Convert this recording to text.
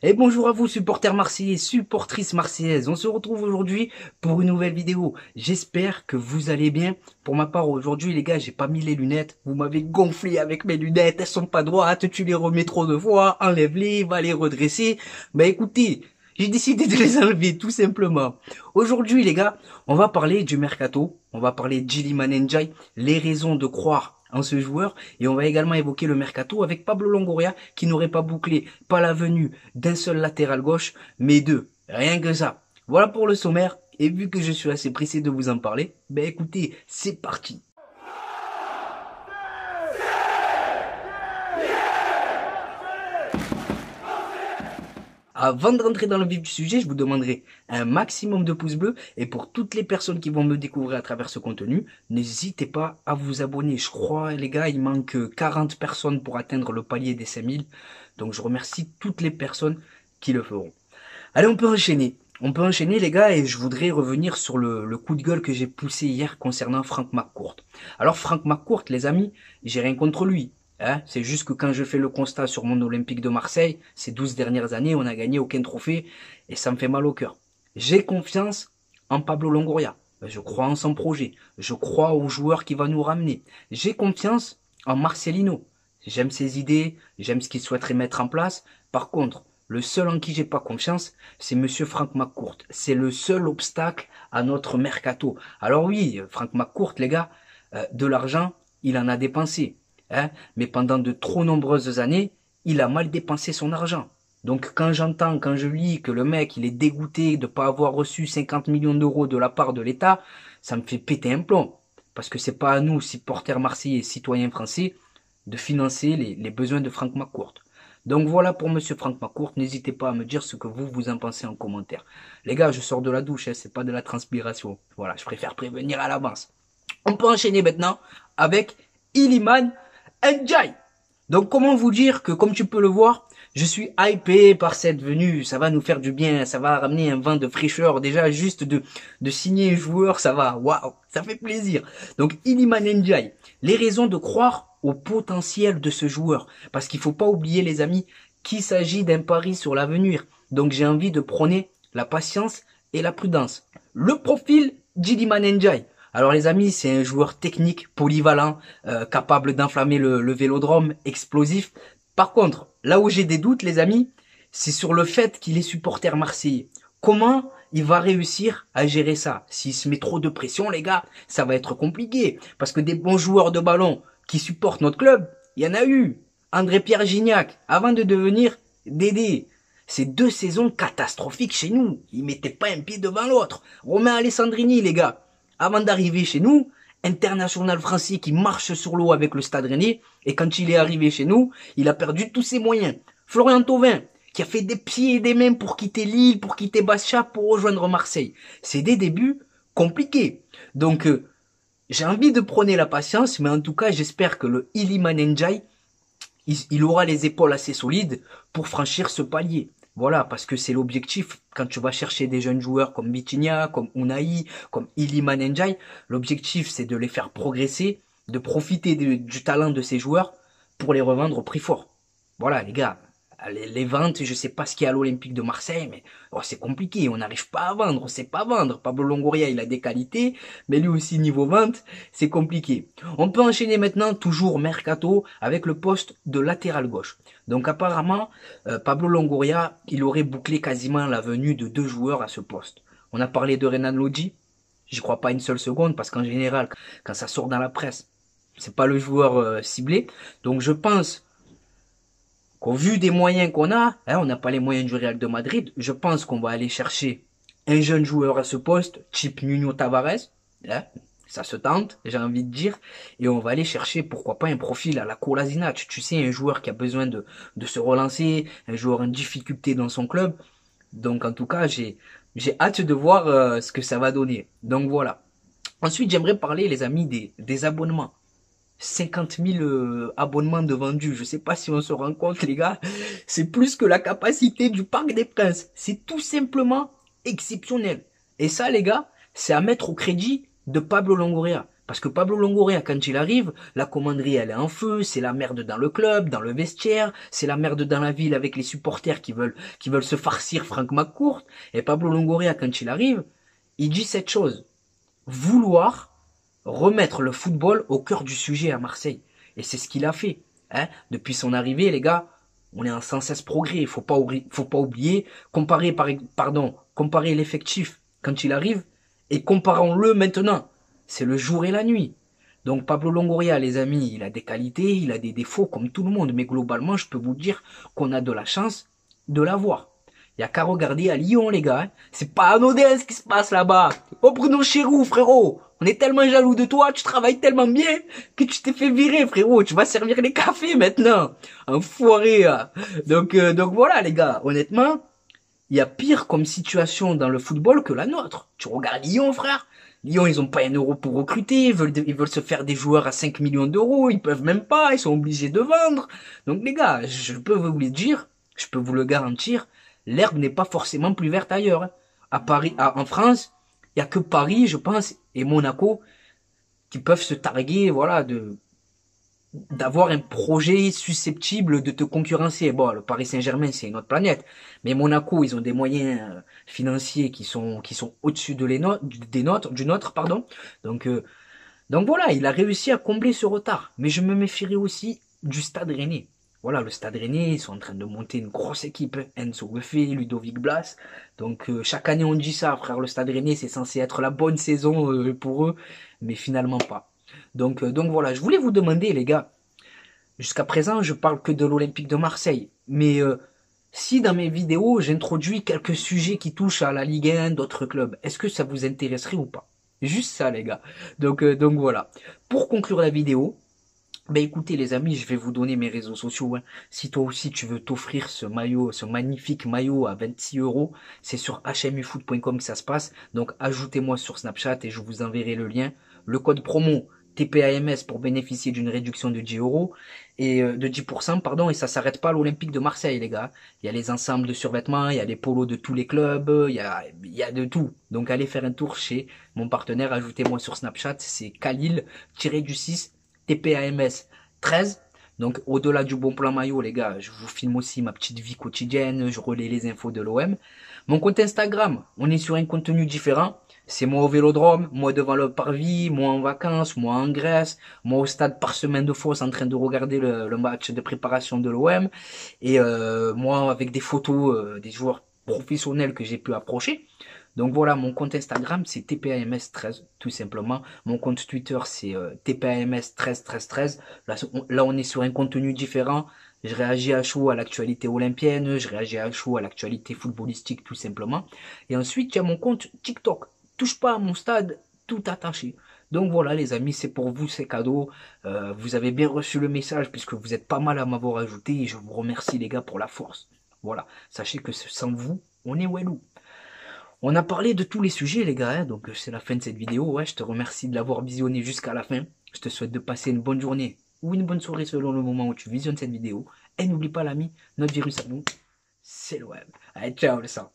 Et bonjour à vous supporters marseillais, supportrices marseillaises. On se retrouve aujourd'hui pour une nouvelle vidéo. J'espère que vous allez bien. Pour ma part aujourd'hui les gars, j'ai pas mis les lunettes. Vous m'avez gonflé avec mes lunettes, elles sont pas droites, tu les remets trop de fois, enlève-les, va les redresser. Bah écoutez, j'ai décidé de les enlever tout simplement. Aujourd'hui les gars, on va parler du mercato, on va parler d'Iliman Ndiaye, les raisons de croire en ce joueur, et on va également évoquer le mercato avec Pablo Longoria qui n'aurait pas bouclé pas la venue d'un seul latéral gauche mais deux, rien que ça. Voilà pour le sommaire, et vu que je suis assez pressé de vous en parler, ben écoutez, c'est parti. Avant de rentrer dans le vif du sujet, je vous demanderai un maximum de pouces bleus, et pour toutes les personnes qui vont me découvrir à travers ce contenu, n'hésitez pas à vous abonner. Je crois les gars, il manque 40 personnes pour atteindre le palier des 5000, donc je remercie toutes les personnes qui le feront. Allez, on peut enchaîner. On peut enchaîner les gars, et je voudrais revenir sur le coup de gueule que j'ai poussé hier concernant Frank McCourt. Alors Frank McCourt, les amis, j'ai rien contre lui. Hein, c'est juste que quand je fais le constat sur mon Olympique de Marseille, ces 12 dernières années, on n'a gagné aucun trophée et ça me fait mal au cœur. J'ai confiance en Pablo Longoria. Je crois en son projet. Je crois au joueur qui va nous ramener. J'ai confiance en Marcelino. J'aime ses idées, j'aime ce qu'il souhaiterait mettre en place. Par contre, le seul en qui j'ai pas confiance, c'est monsieur Frank McCourt. C'est le seul obstacle à notre mercato. Alors oui, Frank McCourt, les gars, de l'argent, il en a dépensé. Hein, mais pendant de trop nombreuses années, il a mal dépensé son argent. Donc quand je lis que le mec, il est dégoûté de ne pas avoir reçu 50 millions d'euros de la part de l'État, ça me fait péter un plomb. Parce que c'est pas à nous, supporters marseillais et citoyens français, de financer les besoins de Frank McCourt. Donc voilà pour monsieur Frank McCourt, n'hésitez pas à me dire ce que vous en pensez en commentaire. Les gars, je sors de la douche, hein, c'est pas de la transpiration. Voilà, je préfère prévenir à l'avance. On peut enchaîner maintenant avec Iliman Ndiaye. Donc comment vous dire que, comme tu peux le voir, je suis hypé par cette venue, ça va nous faire du bien, ça va ramener un vent de fraîcheur, déjà juste de signer un joueur, ça va, waouh, ça fait plaisir. Donc Iliman Ndiaye, les raisons de croire au potentiel de ce joueur, parce qu'il faut pas oublier les amis qu'il s'agit d'un pari sur l'avenir, donc j'ai envie de prôner la patience et la prudence. Le profil d'Iliman Ndiaye. Alors les amis, c'est un joueur technique, polyvalent, capable d'enflammer le vélodrome, explosif. Par contre, là où j'ai des doutes les amis, c'est sur le fait qu'il est supporter marseillais. Comment il va réussir à gérer ça? S'il se met trop de pression les gars, ça va être compliqué. Parce que des bons joueurs de ballon qui supportent notre club, il y en a eu. André-Pierre Gignac, avant de devenir Dédé. C'est 2 saisons catastrophiques chez nous. Il mettait pas un pied devant l'autre. Romain Alessandrini les gars. Avant d'arriver chez nous, international français qui marche sur l'eau avec le Stade Rennais, et quand il est arrivé chez nous, il a perdu tous ses moyens. Florian Thauvin, qui a fait des pieds et des mains pour quitter Lille, pour quitter Bastia, pour rejoindre Marseille. C'est des débuts compliqués. Donc, j'ai envie de prôner la patience, mais en tout cas, j'espère que le Iliman Ndiaye, il aura les épaules assez solides pour franchir ce palier. Voilà, parce que c'est l'objectif quand tu vas chercher des jeunes joueurs comme Vitinha, comme Unai, comme Iliman Ndiaye. L'objectif, c'est de les faire progresser, de profiter du talent de ces joueurs pour les revendre au prix fort. Voilà, les gars, les ventes, je sais pas ce qu'il y a à l'Olympique de Marseille, mais c'est compliqué, on n'arrive pas à vendre, on sait pas vendre. Pablo Longoria, il a des qualités, mais lui aussi, niveau vente, c'est compliqué. On peut enchaîner maintenant, toujours mercato, avec le poste de latéral gauche. Donc apparemment, Pablo Longoria, il aurait bouclé quasiment la venue de 2 joueurs à ce poste. On a parlé de Renan Lodji, j'y crois pas une seule seconde, parce qu'en général, quand ça sort dans la presse, c'est pas le joueur ciblé. Donc je pense qu'au vu des moyens qu'on a, hein, on n'a pas les moyens du Real de Madrid, je pense qu'on va aller chercher un jeune joueur à ce poste, type Nuno Tavares, hein, ça se tente, j'ai envie de dire, et on va aller chercher, pourquoi pas, un profil à la Kolasinac, tu sais, un joueur qui a besoin de se relancer, un joueur en difficulté dans son club. Donc en tout cas, j'ai hâte de voir ce que ça va donner. Donc voilà. Ensuite, j'aimerais parler, les amis, des abonnements. 50 000 abonnements de vendus. Je sais pas si on se rend compte, les gars. C'est plus que la capacité du Parc des Princes. C'est tout simplement exceptionnel. Et ça, les gars, c'est à mettre au crédit de Pablo Longoria. Parce que Pablo Longoria, quand il arrive, la commanderie, elle est en feu, c'est la merde dans le club, dans le vestiaire, c'est la merde dans la ville avec les supporters qui veulent se farcir Franck McCourt. Et Pablo Longoria, quand il arrive, il dit cette chose. Vouloir remettre le football au cœur du sujet à Marseille. Et c'est ce qu'il a fait. Hein. Depuis son arrivée, les gars, on est en sans cesse progrès. Faut pas oublier, comparer l'effectif quand il arrive et comparons-le maintenant. C'est le jour et la nuit. Donc Pablo Longoria, les amis, il a des qualités, il a des défauts comme tout le monde. Mais globalement, je peux vous dire qu'on a de la chance de l'avoir. Il y a qu'à regarder à Lyon, les gars. Hein. C'est pas anodin ce qui se passe là-bas. Oh Bruno Chéroux, frérot. On est tellement jaloux de toi, tu travailles tellement bien que tu t'es fait virer, frérot. Tu vas servir les cafés maintenant. Enfoiré. Hein. Donc voilà, les gars. Honnêtement, il y a pire comme situation dans le football que la nôtre. Tu regardes Lyon, frère. Lyon, ils ont pas 1 euro pour recruter. Ils veulent se faire des joueurs à 5 millions d'euros. Ils peuvent même pas. Ils sont obligés de vendre. Donc, les gars, je peux vous le dire, je peux vous le garantir, l'herbe n'est pas forcément plus verte ailleurs. Hein. À Paris, en France, il y a que Paris, je pense, et Monaco qui peuvent se targuer, voilà, d'avoir un projet susceptible de te concurrencer. Bon, le Paris Saint-Germain, c'est une autre planète. Mais Monaco, ils ont des moyens financiers qui sont au-dessus du nôtre, pardon. Donc voilà, il a réussi à combler ce retard. Mais je me méfierais aussi du Stade Rennais. Voilà, le Stade Rennais, ils sont en train de monter une grosse équipe. Enzo Buffet, Ludovic Blas. Donc chaque année on dit ça, frère. Le Stade Rennais, c'est censé être la bonne saison pour eux, mais finalement pas. Donc voilà, je voulais vous demander, les gars, jusqu'à présent, je parle que de l'Olympique de Marseille, mais si dans mes vidéos, j'introduis quelques sujets qui touchent à la Ligue 1, d'autres clubs, est-ce que ça vous intéresserait ou pas? Juste ça, les gars. Donc voilà. Pour conclure la vidéo, ben écoutez les amis, je vais vous donner mes réseaux sociaux. Hein. Si toi aussi tu veux t'offrir ce maillot, ce magnifique maillot à 26 euros, c'est sur hmufoot.com que ça se passe. Donc ajoutez-moi sur Snapchat et je vous enverrai le lien. Le code promo TPAMS pour bénéficier d'une réduction de 10 euros et de 10%, pardon, et ça s'arrête pas à l'Olympique de Marseille, les gars. Il y a les ensembles de survêtements, il y a les polos de tous les clubs, il y a de tout. Donc allez faire un tour chez mon partenaire, ajoutez-moi sur Snapchat, c'est Khalil-du-6 TPAMS 13. Donc au-delà du bon plan maillot, les gars, je vous filme aussi ma petite vie quotidienne, je relais les infos de l'OM. Mon compte Instagram, on est sur un contenu différent. C'est moi au Vélodrome, moi devant le parvis, moi en vacances, moi en Grèce, moi au stade par semaine de fosse en train de regarder le match de préparation de l'OM. Et moi avec des photos des joueurs professionnels que j'ai pu approcher. Donc voilà, mon compte Instagram, c'est TPAMS13, tout simplement. Mon compte Twitter, c'est TPAMS131313. Là, on est sur un contenu différent. Je réagis à chaud à l'actualité olympienne, je réagis à chaud à l'actualité footballistique, tout simplement. Et ensuite, il y a mon compte TikTok. Touche pas à mon stade, tout attaché. Donc voilà, les amis, c'est pour vous, c'est cadeau. Vous avez bien reçu le message, puisque vous êtes pas mal à m'avoir ajouté. Et je vous remercie, les gars, pour la force. Voilà, sachez que sans vous, on est Wellou. On a parlé de tous les sujets, les gars, hein, donc c'est la fin de cette vidéo. Ouais, je te remercie de l'avoir visionné jusqu'à la fin. Je te souhaite de passer une bonne journée ou une bonne soirée selon le moment où tu visionnes cette vidéo. Et n'oublie pas, l'ami, notre virus à nous, c'est le web. Allez, ciao, le sang.